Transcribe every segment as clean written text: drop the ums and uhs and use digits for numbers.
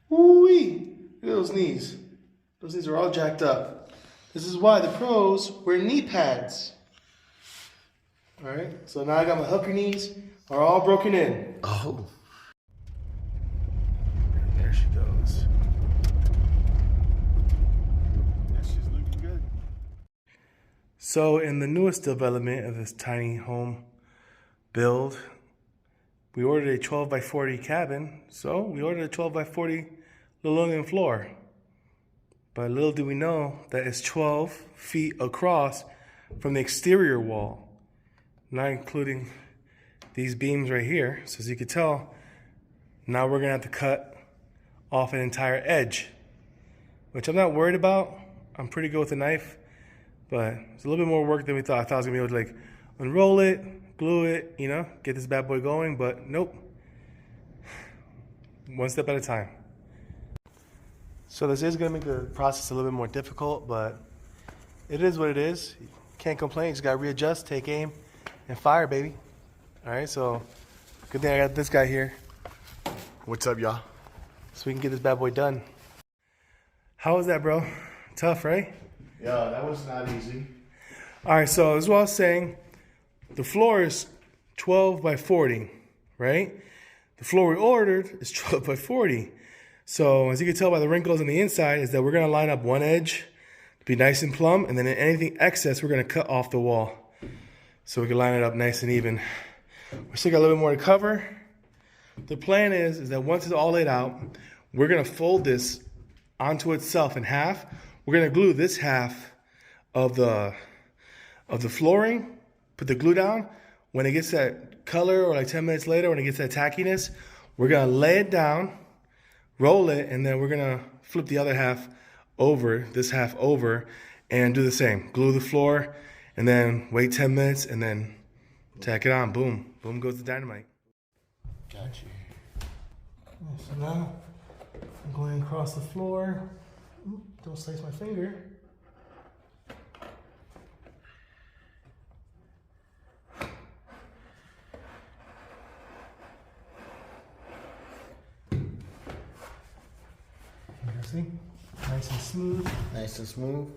Woo-wee. Look at those knees. Those knees are all jacked up. This is why the pros wear knee pads. All right, so now I got my hooker knees are all broken in. Oh. There she goes. Yeah, she's looking good. So in the newest development of this tiny home build, we ordered a 12 by 40 cabin. So we ordered a 12 by 40 linoleum floor. But little do we know that it's 12 feet across from the exterior wall, not including these beams right here. So as you can tell, now we're gonna have to cut off an entire edge, which I'm not worried about. I'm pretty good with a knife, but it's a little bit more work than we thought. I thought I was gonna be able to like unroll it, glue it, you know, get this bad boy going, but nope. One step at a time. So this is gonna make the process a little bit more difficult, but it is what it is. You can't complain, you just gotta readjust, take aim, and fire, baby. All right, so good thing I got this guy here. What's up, y'all? So we can get this bad boy done. How was that, bro? Tough, right? Yeah, that was not easy. All right, so as well as saying, the floor is 12 by 40, right? The floor we ordered is 12 by 40. So as you can tell by the wrinkles on the inside is that we're gonna line up one edge to be nice and plumb, and then anything excess we're gonna cut off the wall so we can line it up nice and even. We still got a little bit more to cover. The plan is that once it's all laid out, we're gonna fold this onto itself in half. We're gonna glue this half of the flooring, put the glue down. When it gets that color, or like 10 minutes later, when it gets that tackiness, we're gonna lay it down, roll it, and then we're gonna flip the other half over, this half over, and do the same. Glue the floor, and then wait 10 minutes, and then tack it on. Boom. Boom goes the dynamite. Got you. So now I'm going across the floor. Ooh, don't slice my finger. See? Nice and smooth. Nice and smooth.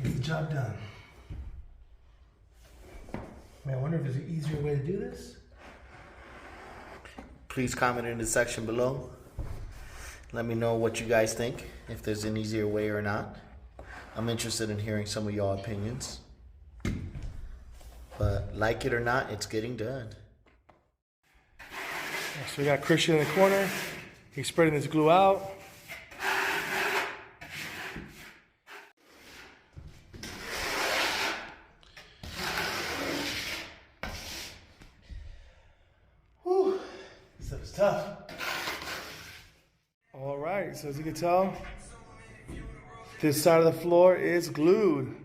Get the job done. Man, I wonder if there's an easier way to do this. Please comment in the section below. Let me know what you guys think, if there's an easier way or not. I'm interested in hearing some of y'all opinions. But like it or not, it's getting done. So we got Christian in the corner. He's spreading this glue out. Whew, this stuff is tough. All right, so as you can tell, this side of the floor is glued.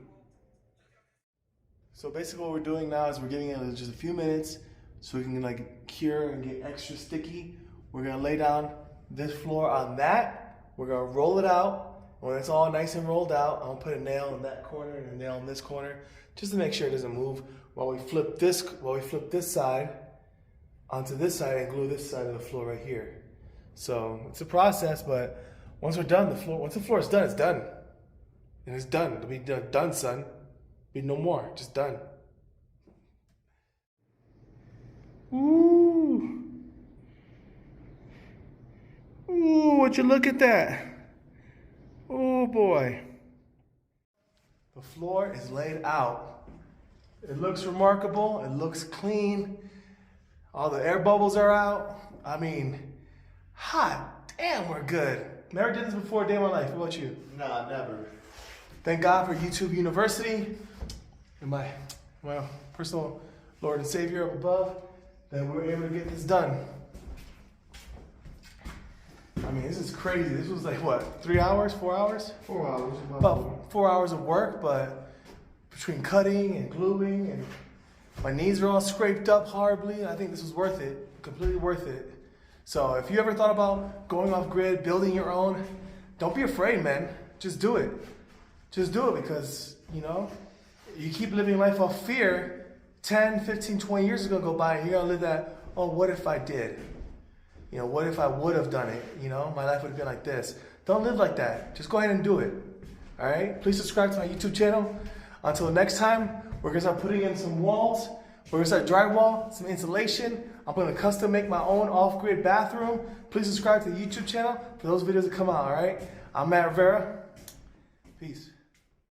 So basically what we're doing now is we're giving it just a few minutes so we can like cure and get extra sticky. We're gonna lay down this floor on that. We're gonna roll it out. When it's all nice and rolled out, I'll put a nail in that corner and a nail in this corner just to make sure it doesn't move while we flip this side onto this side and glue this side of the floor right here. So it's a process, but once we're done, once the floor is done, it's done. And it's done. It'll be done, son. Be no more. Just done. Ooh. Ooh, would you look at that? Oh boy. The floor is laid out. It looks remarkable. It looks clean. All the air bubbles are out. I mean, hot damn, we're good. Never did this before a day in my life. What about you? Nah, never. Thank God for YouTube University and my personal Lord and Savior up above that we were able to get this done. I mean, this is crazy. This was like, what, 3 hours, 4 hours? 4 hours. About 4 hours of work, but between cutting and gluing, and my knees are all scraped up horribly. I think this was worth it, completely worth it. So if you ever thought about going off grid, building your own, don't be afraid, man. Just do it. Just do it, because, you know, you keep living life off fear, 10, 15, 20 years are going to go by, and you're going to live that, oh, what if I did? you know, what if I would have done it? You know, my life would have been like this. Don't live like that. Just go ahead and do it. All right? Please subscribe to my YouTube channel. Until next time, we're going to start putting in some walls. We're going to start drywall, some insulation. I'm going to custom make my own off-grid bathroom. Please subscribe to the YouTube channel for those videos that come out, all right? I'm Matt Rivera. Peace.